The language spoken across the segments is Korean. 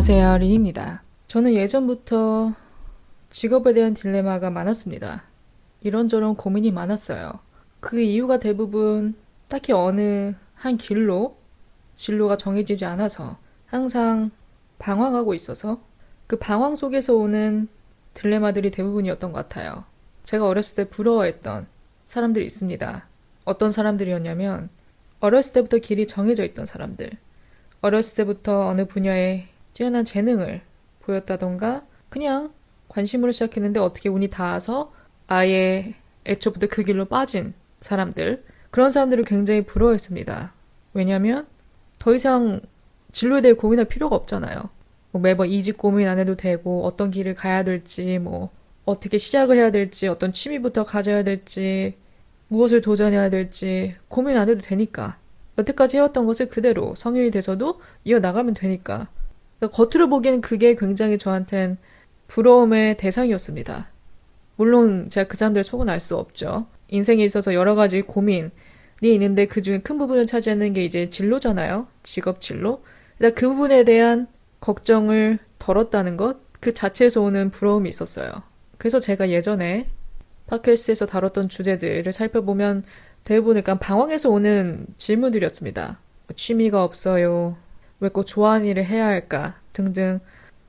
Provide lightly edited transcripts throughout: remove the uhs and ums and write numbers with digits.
안녕하세요, 린입니다. 저는 예전부터 직업에 대한 딜레마가 많았습니다. 이런저런 고민이 많았어요. 그 이유가 대부분 딱히 어느 한 길로 진로가 정해지지 않아서 항상 방황하고 있어서 그 방황 속에서 오는 딜레마들이 대부분이었던 것 같아요. 제가 어렸을 때 부러워했던 사람들이 있습니다. 어떤 사람들이었냐면 어렸을 때부터 길이 정해져 있던 사람들. 어렸을 때부터 어느 분야에 뛰어난 재능을 보였다던가 그냥 관심으로 시작했는데 어떻게 운이 닿아서 아예 애초부터 그 길로 빠진 사람들. 그런 사람들을 굉장히 부러워했습니다. 왜냐면 더 이상 진로에 대해 고민할 필요가 없잖아요. 뭐 매번 이직 고민 안 해도 되고 어떤 길을 가야 될지 뭐 어떻게 시작을 해야 될지 어떤 취미부터 가져야 될지 무엇을 도전해야 될지 고민 안 해도 되니까 여태까지 해왔던 것을 그대로 성인이 돼서도 이어나가면 되니까 그러니까 겉으로 보기에는 그게 굉장히 저한텐 부러움의 대상이었습니다. 물론 제가 그 사람들의 속은 알 수 없죠. 인생에 있어서 여러 가지 고민이 있는데 그 중에 큰 부분을 차지하는 게 이제 진로잖아요. 직업 진로. 그러니까 그 부분에 대한 걱정을 덜었다는 것, 그 자체에서 오는 부러움이 있었어요. 그래서 제가 예전에 팟캐스트에서 다뤘던 주제들을 살펴보면 대부분 약간 방황에서 오는 질문들이었습니다. 취미가 없어요. 왜 꼭 좋아하는 일을 해야 할까? 등등.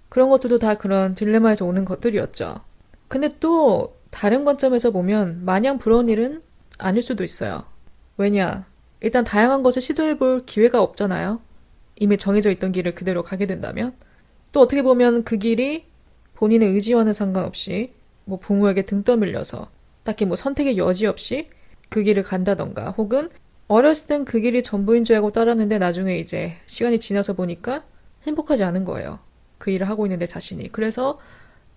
그런 것들도 다 그런 딜레마에서 오는 것들이었죠. 근데 또 다른 관점에서 보면 마냥 부러운 일은 아닐 수도 있어요. 왜냐? 일단 다양한 것을 시도해볼 기회가 없잖아요. 이미 정해져 있던 길을 그대로 가게 된다면. 또 어떻게 보면 그 길이 본인의 의지와는 상관없이 뭐 부모에게 등 떠밀려서 딱히 뭐 선택의 여지 없이 그 길을 간다던가 혹은 어렸을 땐 그 길이 전부인 줄 알고 따랐는데 나중에 이제 시간이 지나서 보니까 행복하지 않은 거예요. 그 일을 하고 있는 내 자신이. 그래서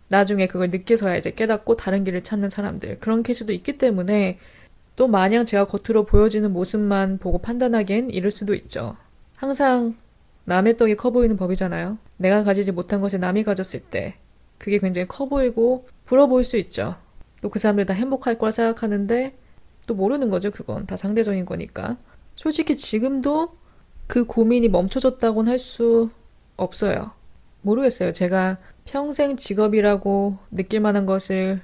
나중에 그걸 늦게서야 이제 깨닫고 다른 길을 찾는 사람들. 그런 케이스도 있기 때문에 또 마냥 제가 겉으로 보여지는 모습만 보고 판단하기엔 이럴 수도 있죠. 항상 남의 떡이 커 보이는 법이잖아요. 내가 가지지 못한 것을 남이 가졌을 때 그게 굉장히 커 보이고 부러워 보일 수 있죠. 또 그 사람들 다 행복할 거라 생각하는데 또 모르는 거죠. 그건 다 상대적인 거니까. 솔직히 지금도 그 고민이 멈춰졌다고는 할 수 없어요. 모르겠어요. 제가 평생 직업이라고 느낄 만한 것을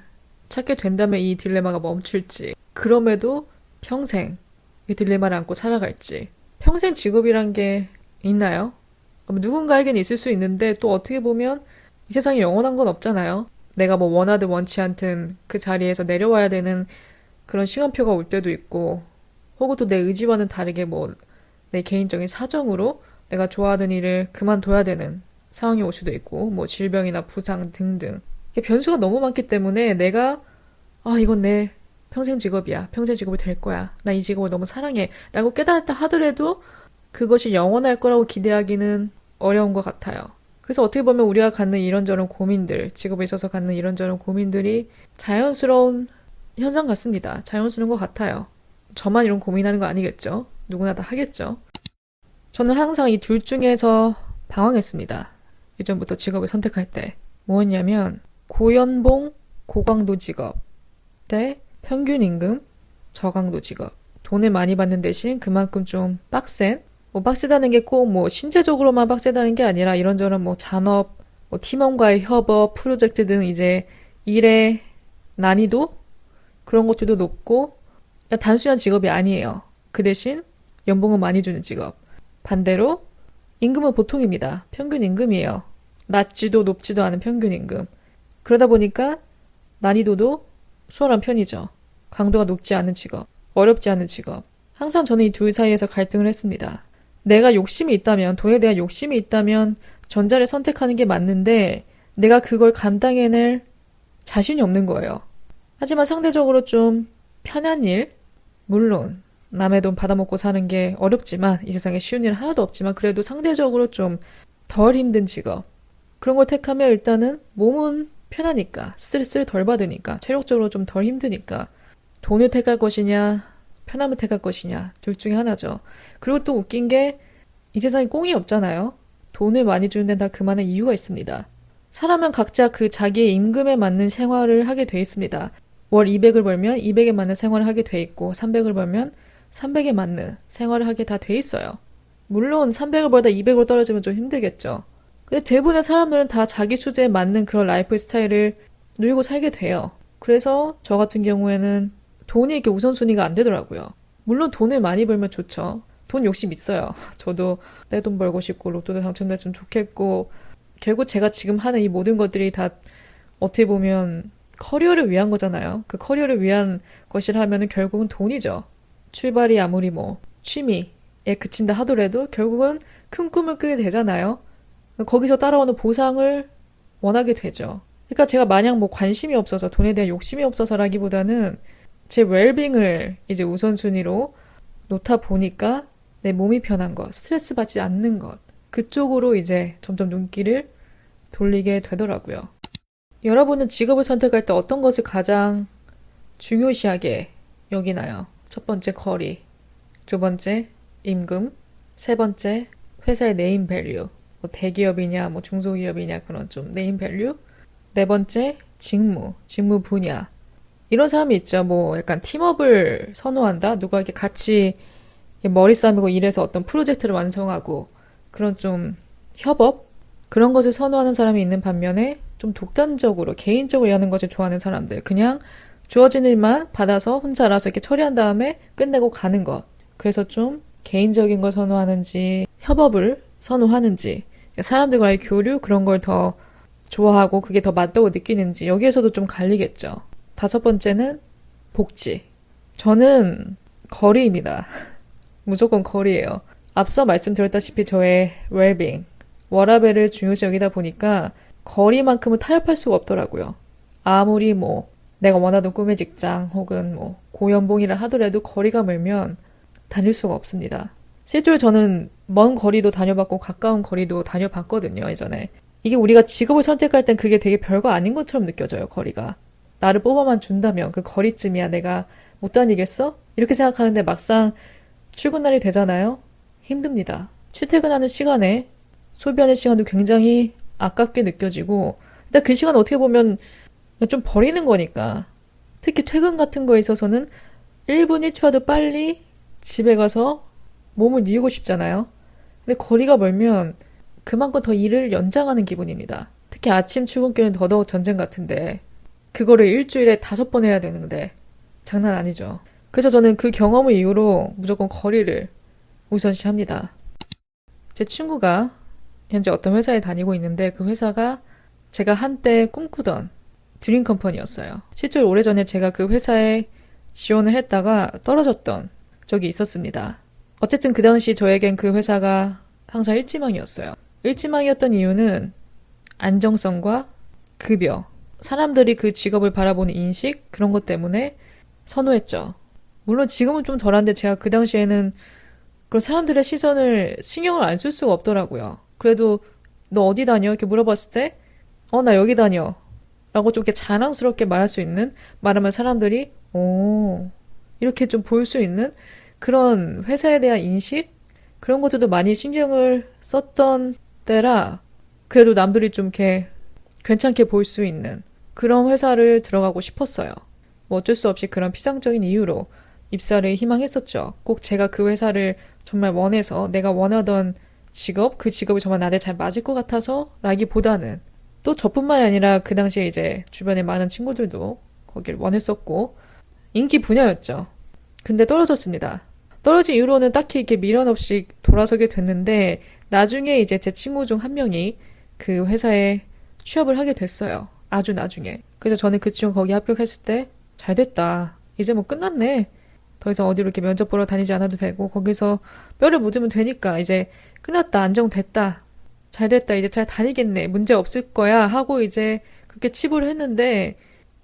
찾게 된다면 이 딜레마가 멈출지. 그럼에도 평생 이 딜레마를 안고 살아갈지. 평생 직업이란 게 있나요? 누군가에겐 있을 수 있는데 또 어떻게 보면 이 세상에 영원한 건 없잖아요. 내가 뭐 원하든 원치 않든 그 자리에서 내려와야 되는 그런 시간표가 올 때도 있고 혹은 또 내 의지와는 다르게 뭐 내 개인적인 사정으로 내가 좋아하던 일을 그만둬야 되는 상황이 올 수도 있고 뭐 질병이나 부상 등등 변수가 너무 많기 때문에 내가 이건 내 평생 직업이야. 평생 직업이 될 거야. 나 이 직업을 너무 사랑해. 라고 깨달았다 하더라도 그것이 영원할 거라고 기대하기는 어려운 것 같아요. 그래서 어떻게 보면 우리가 갖는 이런저런 고민들, 직업에 있어서 갖는 이런저런 고민들이 자연스러운 현상 같습니다. 자연스러운 것 같아요. 저만 이런 고민하는 거 아니겠죠? 누구나 다 하겠죠? 저는 항상 이 둘 중에서 방황했습니다. 예전부터 직업을 선택할 때. 뭐였냐면 고연봉, 고강도 직업 대 평균 임금, 저강도 직업. 돈을 많이 받는 대신 그만큼 좀 빡센 뭐 빡세다는 게 꼭 뭐 신체적으로만 빡세다는 게 아니라 이런저런 뭐 잔업, 뭐 팀원과의 협업, 프로젝트 등 이제 일의 난이도 그런 것들도 높고 그냥 단순한 직업이 아니에요. 그 대신 연봉은 많이 주는 직업. 반대로 임금은 보통입니다. 평균 임금이에요. 낮지도 높지도 않은 평균 임금. 그러다 보니까 난이도도 수월한 편이죠. 강도가 높지 않은 직업, 어렵지 않은 직업. 항상 저는 이 둘 사이에서 갈등을 했습니다. 내가 욕심이 있다면, 돈에 대한 욕심이 있다면 전자를 선택하는 게 맞는데 내가 그걸 감당해낼 자신이 없는 거예요. 하지만 상대적으로 좀 편한 일, 물론 남의 돈 받아먹고 사는 게 어렵지만 이 세상에 쉬운 일 하나도 없지만 그래도 상대적으로 좀 덜 힘든 직업. 그런 걸 택하면 일단은 몸은 편하니까, 스트레스를 덜 받으니까, 체력적으로 좀 덜 힘드니까 돈을 택할 것이냐, 편함을 택할 것이냐, 둘 중에 하나죠. 그리고 또 웃긴 게 이 세상에 꽁이 없잖아요. 돈을 많이 주는 데는 다 그만한 이유가 있습니다. 사람은 각자 그 자기의 임금에 맞는 생활을 하게 돼 있습니다. 월 200을 벌면 200에 맞는 생활을 하게 돼 있고 300을 벌면 300에 맞는 생활을 하게 다 돼 있어요. 물론 300을 벌다 200으로 떨어지면 좀 힘들겠죠. 근데 대부분의 사람들은 다 자기 수제에 맞는 그런 라이프 스타일을 누리고 살게 돼요. 그래서 저 같은 경우에는 돈이 이렇게 우선순위가 안 되더라고요. 물론 돈을 많이 벌면 좋죠. 돈 욕심 있어요. 저도 내 돈 벌고 싶고 로또도 당첨됐으면 좋겠고 결국 제가 지금 하는 이 모든 것들이 다 어떻게 보면 커리어를 위한 거잖아요. 그 커리어를 위한 것이라 하면은 결국은 돈이죠. 출발이 아무리 뭐 취미에 그친다 하더라도 결국은 큰 꿈을 꾸게 되잖아요. 거기서 따라오는 보상을 원하게 되죠. 그러니까 제가 마냥 뭐 관심이 없어서 돈에 대한 욕심이 없어서라기보다는 제 웰빙을 이제 우선순위로 놓다 보니까 내 몸이 편한 것, 스트레스 받지 않는 것, 그쪽으로 이제 점점 눈길을 돌리게 되더라고요. 여러분은 직업을 선택할 때 어떤 것을 가장 중요시하게 여기나요? 첫 번째 거리, 두 번째 임금, 세 번째 회사의 네임 밸류, 뭐 대기업이냐 뭐 중소기업이냐 그런 좀 네임 밸류, 네 번째 직무 분야. 이런 사람이 있죠. 뭐 약간 팀업을 선호한다. 누가 이렇게 같이 머리 싸매고 일해서 어떤 프로젝트를 완성하고 그런 좀 협업 그런 것을 선호하는 사람이 있는 반면에 좀 독단적으로 개인적으로 하는 것을 좋아하는 사람들. 그냥 주어진 일만 받아서 혼자 알아서 이렇게 처리한 다음에 끝내고 가는 것. 그래서 좀 개인적인 걸 선호하는지 협업을 선호하는지 사람들과의 교류 그런 걸 더 좋아하고 그게 더 맞다고 느끼는지 여기에서도 좀 갈리겠죠. 다섯 번째는 복지. 저는 거리입니다. 무조건 거리예요. 앞서 말씀드렸다시피 저의 웰빙, 워라밸을 중요시 여기다 보니까 거리만큼은 타협할 수가 없더라고요. 아무리 뭐 내가 원하던 꿈의 직장 혹은 뭐 고연봉이라 하더라도 거리가 멀면 다닐 수가 없습니다. 실제로 저는 먼 거리도 다녀봤고 가까운 거리도 다녀봤거든요, 예전에. 이게 우리가 직업을 선택할 땐 그게 되게 별거 아닌 것처럼 느껴져요, 거리가. 나를 뽑아만 준다면 그 거리쯤이야 내가 못 다니겠어? 이렇게 생각하는데 막상 출근 날이 되잖아요? 힘듭니다. 출퇴근하는 시간에 소비하는 시간도 굉장히 아깝게 느껴지고 일단 그 시간 어떻게 보면 좀 버리는 거니까 특히 퇴근 같은 거에 있어서는 1분 1초라도 빨리 집에 가서 몸을 뉘우고 싶잖아요. 근데 거리가 멀면 그만큼 더 일을 연장하는 기분입니다. 특히 아침 출근길은 더더욱 전쟁 같은데 그거를 일주일에 5번 해야 되는데 장난 아니죠. 그래서 저는 그 경험을 이후로 무조건 거리를 우선시합니다. 제 친구가 현재 어떤 회사에 다니고 있는데 그 회사가 제가 한때 꿈꾸던 드림 컴퍼니였어요. 실제로 오래전에 제가 그 회사에 지원을 했다가 떨어졌던 적이 있었습니다. 어쨌든 그 당시 저에겐 그 회사가 항상 일지망이었어요. 일지망이었던 이유는 안정성과 급여, 사람들이 그 직업을 바라보는 인식 그런 것 때문에 선호했죠. 물론 지금은 좀 덜한데 제가 그 당시에는 그런 사람들의 시선을 신경을 안 쓸 수가 없더라고요. 그래도 너 어디 다녀? 이렇게 물어봤을 때 나 여기 다녀. 라고 좀 이렇게 자랑스럽게 말할 수 있는 말하면 사람들이 오 이렇게 좀 볼 수 있는 그런 회사에 대한 인식 그런 것들도 많이 신경을 썼던 때라 그래도 남들이 좀 이렇게 괜찮게 볼 수 있는 그런 회사를 들어가고 싶었어요. 뭐 어쩔 수 없이 그런 피상적인 이유로 입사를 희망했었죠. 꼭 제가 그 회사를 정말 원해서 내가 원하던 직업, 그 직업이 정말 나한테 잘 맞을 것 같아서 라기보다는 또 저뿐만이 아니라 그 당시에 이제 주변에 많은 친구들도 거기를 원했었고 인기 분야였죠. 근데 떨어졌습니다. 떨어진 이후로는 딱히 이렇게 미련 없이 돌아서게 됐는데 나중에 이제 제 친구 중 한 명이 그 회사에 취업을 하게 됐어요. 아주 나중에. 그래서 저는 그 친구 거기 합격했을 때 잘 됐다. 이제 뭐 끝났네. 더 이상 어디로 이렇게 면접 보러 다니지 않아도 되고 거기서 뼈를 묻으면 되니까 이제 끝났다. 안정됐다. 잘 됐다. 이제 잘 다니겠네. 문제 없을 거야. 하고 이제 그렇게 치부를 했는데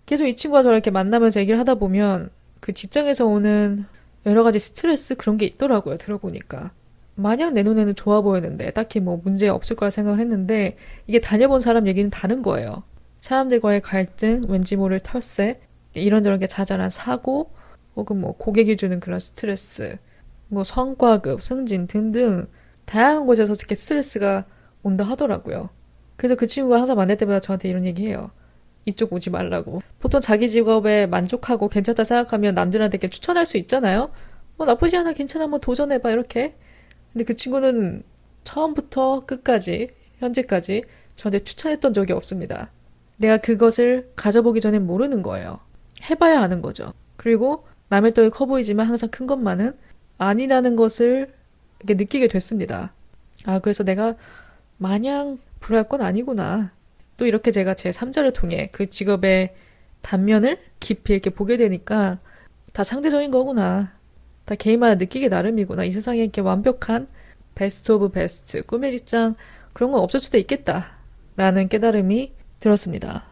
계속 이 친구가 저를 이렇게 만나면서 얘기를 하다 보면 그 직장에서 오는 여러 가지 스트레스 그런 게 있더라고요. 들어보니까. 마냥 내 눈에는 좋아 보였는데 딱히 뭐 문제 없을 거라 생각을 했는데 이게 다녀본 사람 얘기는 다른 거예요. 사람들과의 갈등, 왠지 모를 털세, 이런저런 게 자잘한 사고, 혹은 뭐 고객이 주는 그런 스트레스, 뭐 성과급, 승진 등등 다양한 곳에서 이렇게 스트레스가 온다 하더라고요. 그래서 그 친구가 항상 만날 때마다 저한테 이런 얘기해요. 이쪽 오지 말라고. 보통 자기 직업에 만족하고 괜찮다 생각하면 남들한테 이렇게 추천할 수 있잖아요. 뭐 나쁘지 않아, 괜찮아, 한번 도전해봐 이렇게. 근데 그 친구는 처음부터 끝까지 현재까지 저한테 추천했던 적이 없습니다. 내가 그것을 가져보기 전엔 모르는 거예요. 해봐야 아는 거죠. 그리고 남의 떡이 커 보이지만 항상 큰 것만은 아니라는 것을 이렇게 느끼게 됐습니다. 그래서 내가 마냥 불화할 건 아니구나. 또 이렇게 제가 제 3자를 통해 그 직업의 단면을 깊이 이렇게 보게 되니까 다 상대적인 거구나. 다 개인마다 느끼기 나름이구나. 이 세상에 이렇게 완벽한 베스트 오브 베스트, 꿈의 직장 그런 건 없을 수도 있겠다. 라는 깨달음이 들었습니다.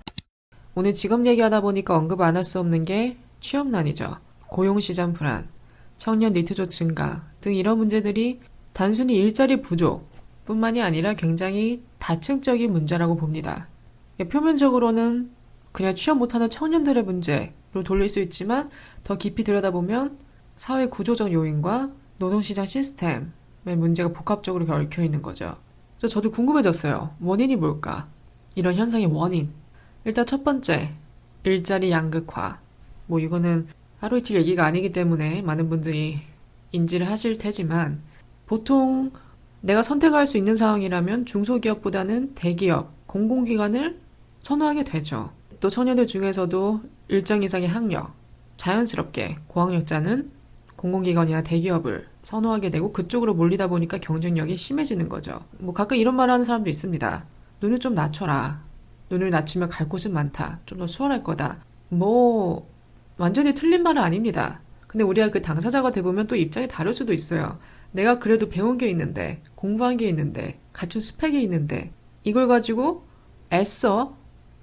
오늘 직업 얘기하다 보니까 언급 안 할 수 없는 게 취업난이죠. 고용시장 불안, 청년 니트족 증가 등 이런 문제들이 단순히 일자리 부족 뿐만이 아니라 굉장히 다층적인 문제라고 봅니다. 표면적으로는 그냥 취업 못하는 청년들의 문제로 돌릴 수 있지만 더 깊이 들여다보면 사회 구조적 요인과 노동시장 시스템의 문제가 복합적으로 얽혀 있는 거죠. 그래서 저도 궁금해졌어요. 원인이 뭘까? 이런 현상의 원인. 일단 첫 번째, 일자리 양극화. 이거는 하루 이틀 얘기가 아니기 때문에 많은 분들이 인지를 하실 테지만 보통 내가 선택할 수 있는 상황이라면 중소기업보다는 대기업, 공공기관을 선호하게 되죠. 또 청년들 중에서도 일정 이상의 학력, 자연스럽게 고학력자는 공공기관이나 대기업을 선호하게 되고 그쪽으로 몰리다 보니까 경쟁력이 심해지는 거죠. 가끔 이런 말 하는 사람도 있습니다. 눈을 좀 낮춰라. 눈을 낮추면 갈 곳은 많다. 좀 더 수월할 거다. 완전히 틀린 말은 아닙니다. 근데 우리가 그 당사자가 돼보면 또 입장이 다를 수도 있어요. 내가 그래도 배운 게 있는데, 공부한 게 있는데, 갖춘 스펙이 있는데 이걸 가지고 애써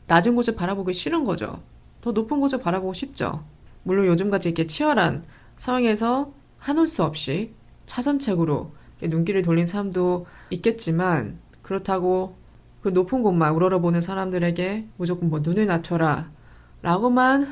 낮은 곳을 바라보기 싫은 거죠. 더 높은 곳을 바라보고 싶죠. 물론 요즘같이 이렇게 치열한 상황에서 한올 수 없이 차선책으로 눈길을 돌린 사람도 있겠지만 그렇다고 그 높은 곳만 우러러보는 사람들에게 무조건 눈을 낮춰라 라고만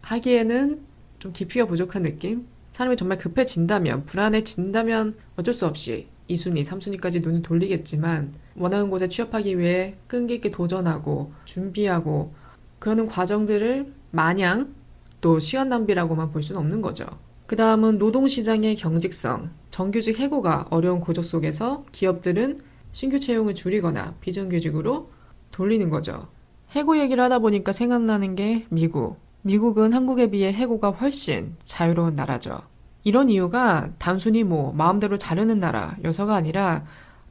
하기에는 좀 깊이가 부족한 느낌? 사람이 정말 급해진다면, 불안해진다면 어쩔 수 없이 2순위, 3순위까지 눈을 돌리겠지만 원하는 곳에 취업하기 위해 끈기 있게 도전하고 준비하고 그러는 과정들을 마냥 또 시간 낭비라고만 볼 수는 없는 거죠. 그 다음은 노동시장의 경직성, 정규직 해고가 어려운 구조 속에서 기업들은 신규 채용을 줄이거나 비정규직으로 돌리는 거죠. 해고 얘기를 하다 보니까 생각나는 게 미국. 미국은 한국에 비해 해고가 훨씬 자유로운 나라죠. 이런 이유가 단순히 마음대로 자르는 나라여서가 아니라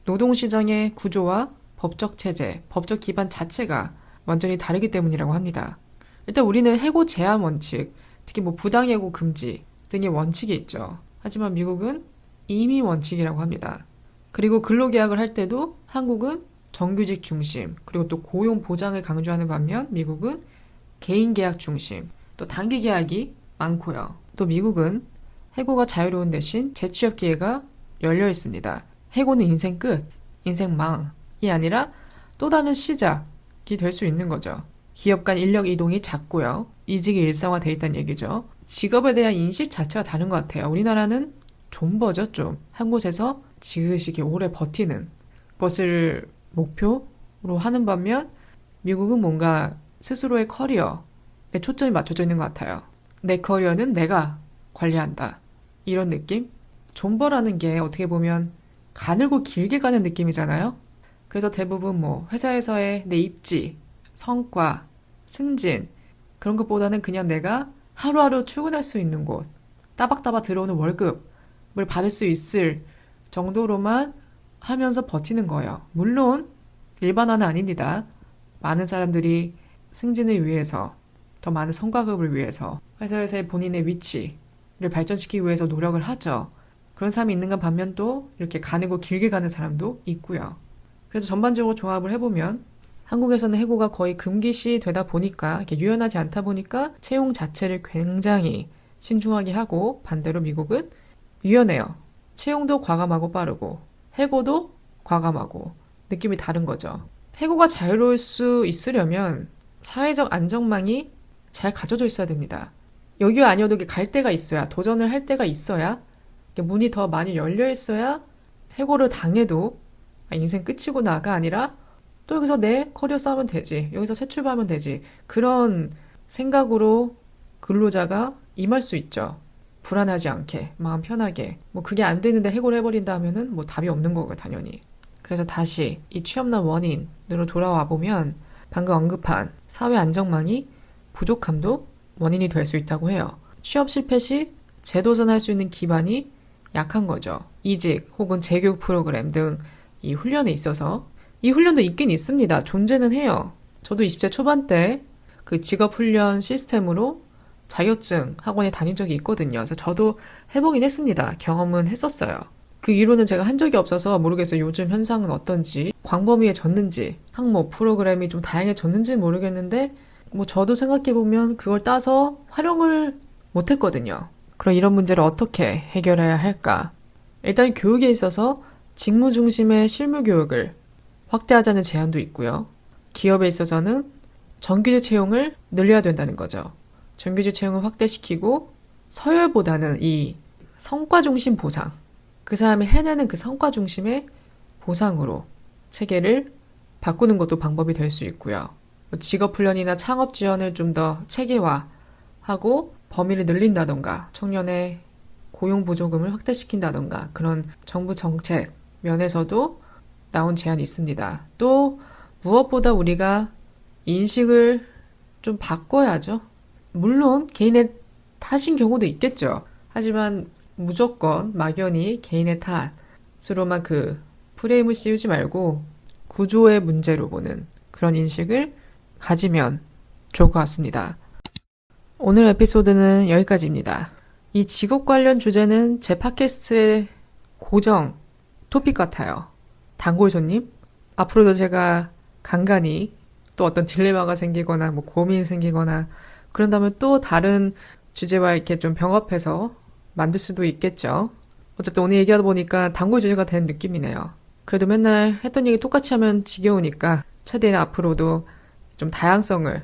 노동시장의 구조와 법적 체제, 법적 기반 자체가 완전히 다르기 때문이라고 합니다. 일단 우리는 해고 제한 원칙, 특히 부당해고 금지 등의 원칙이 있죠. 하지만 미국은 임의 원칙이라고 합니다. 그리고 근로계약을 할 때도 한국은 정규직 중심, 그리고 또 고용 보장을 강조하는 반면 미국은 개인계약 중심, 또 단기계약이 많고요. 또 미국은 해고가 자유로운 대신 재취업 기회가 열려 있습니다. 해고는 인생 끝, 인생 망이 아니라 또 다른 시작이 될 수 있는 거죠. 기업 간 인력 이동이 작고요. 이직이 일상화돼 있다는 얘기죠. 직업에 대한 인식 자체가 다른 것 같아요. 우리나라는 존버죠, 좀. 한 곳에서 지그시기 오래 버티는 것을 목표로 하는 반면 미국은 뭔가 스스로의 커리어에 초점이 맞춰져 있는 것 같아요. 내 커리어는 내가 관리한다. 이런 느낌? 존버라는 게 어떻게 보면 가늘고 길게 가는 느낌이잖아요. 그래서 대부분 회사에서의 내 입지, 성과, 승진 그런 것보다는 그냥 내가 하루하루 출근할 수 있는 곳, 따박따박 들어오는 월급을 받을 수 있을 정도로만 하면서 버티는 거예요. 물론 일반화는 아닙니다. 많은 사람들이 승진을 위해서, 더 많은 성과급을 위해서 회사에서의 본인의 위치를 발전시키기 위해서 노력을 하죠. 그런 사람이 있는가 반면 또 이렇게 가늘고 길게 가는 사람도 있고요. 그래서 전반적으로 조합을 해보면 한국에서는 해고가 거의 금기시 되다 보니까 이렇게 유연하지 않다 보니까 채용 자체를 굉장히 신중하게 하고 반대로 미국은 유연해요. 채용도 과감하고 빠르고 해고도 과감하고 느낌이 다른 거죠. 해고가 자유로울 수 있으려면 사회적 안정망이 잘 갖춰져 있어야 됩니다. 여기가 아니어도 갈 데가 있어야, 도전을 할 데가 있어야, 문이 더 많이 열려 있어야 해고를 당해도 인생 끝이구나가 아니라 또 여기서 내 커리어 쌓으면 되지, 여기서 새 출발하면 되지, 그런 생각으로 근로자가 임할 수 있죠. 불안하지 않게, 마음 편하게. 그게 안 되는데 해고를 해버린다 하면은 답이 없는 거고, 당연히. 그래서 다시 이 취업난 원인으로 돌아와 보면 방금 언급한 사회 안정망이 부족함도 원인이 될 수 있다고 해요. 취업 실패 시 재도전할 수 있는 기반이 약한 거죠. 이직 혹은 재교육 프로그램 등 이 훈련에 있어서 이 훈련도 있긴 있습니다. 존재는 해요. 저도 20대 초반 때 그 직업훈련 시스템으로 자격증 학원에 다닌 적이 있거든요. 그래서 저도 해보긴 했습니다. 경험은 했었어요. 그 이후로는 제가 한 적이 없어서 모르겠어요. 요즘 현상은 어떤지, 광범위해졌는지, 항목 프로그램이 좀 다양해졌는지 모르겠는데 뭐 저도 생각해보면 그걸 따서 활용을 못했거든요. 그럼 이런 문제를 어떻게 해결해야 할까? 일단 교육에 있어서 직무 중심의 실무 교육을 확대하자는 제안도 있고요. 기업에 있어서는 정규직 채용을 늘려야 된다는 거죠. 정규직 채용을 확대시키고 서열보다는 이 성과 중심 보상, 그 사람이 해내는 그 성과 중심의 보상으로 체계를 바꾸는 것도 방법이 될 수 있고요. 직업훈련이나 창업 지원을 좀 더 체계화하고 범위를 늘린다던가 청년의 고용보조금을 확대시킨다던가 그런 정부 정책 면에서도 나온 제안이 있습니다. 또 무엇보다 우리가 인식을 좀 바꿔야죠. 물론 개인의 탓인 경우도 있겠죠. 하지만 무조건 막연히 개인의 탓으로만 그 프레임을 씌우지 말고 구조의 문제로 보는 그런 인식을 가지면 좋을 것 같습니다. 오늘 에피소드는 여기까지입니다. 이 직업 관련 주제는 제 팟캐스트의 고정 토픽 같아요. 단골 손님? 앞으로도 제가 간간히 또 어떤 딜레마가 생기거나 뭐 고민이 생기거나 그런다면 또 다른 주제와 이렇게 좀 병합해서 만들 수도 있겠죠. 어쨌든 오늘 얘기하다 보니까 단골 주제가 된 느낌이네요. 그래도 맨날 했던 얘기 똑같이 하면 지겨우니까 최대한 앞으로도 좀 다양성을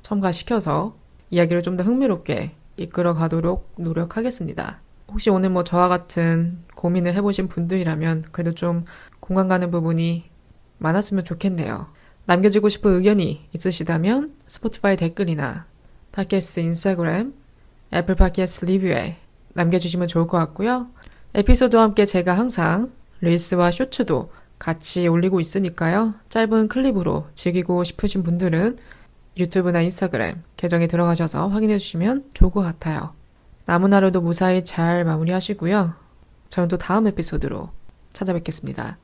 첨가시켜서 이야기를 좀 더 흥미롭게 이끌어 가도록 노력하겠습니다. 혹시 오늘 뭐 저와 같은 고민을 해보신 분들이라면 그래도 좀 공감 가는 부분이 많았으면 좋겠네요. 남겨주고 싶은 의견이 있으시다면 스포티파이 댓글이나 팟캐스트 인스타그램, 애플 팟캐스트 리뷰에 남겨주시면 좋을 것 같고요. 에피소드와 함께 제가 항상 릴스와 쇼츠도 같이 올리고 있으니까요. 짧은 클립으로 즐기고 싶으신 분들은 유튜브나 인스타그램 계정에 들어가셔서 확인해 주시면 좋을 것 같아요. 남은 하루도 무사히 잘 마무리하시고요. 저는 또 다음 에피소드로 찾아뵙겠습니다.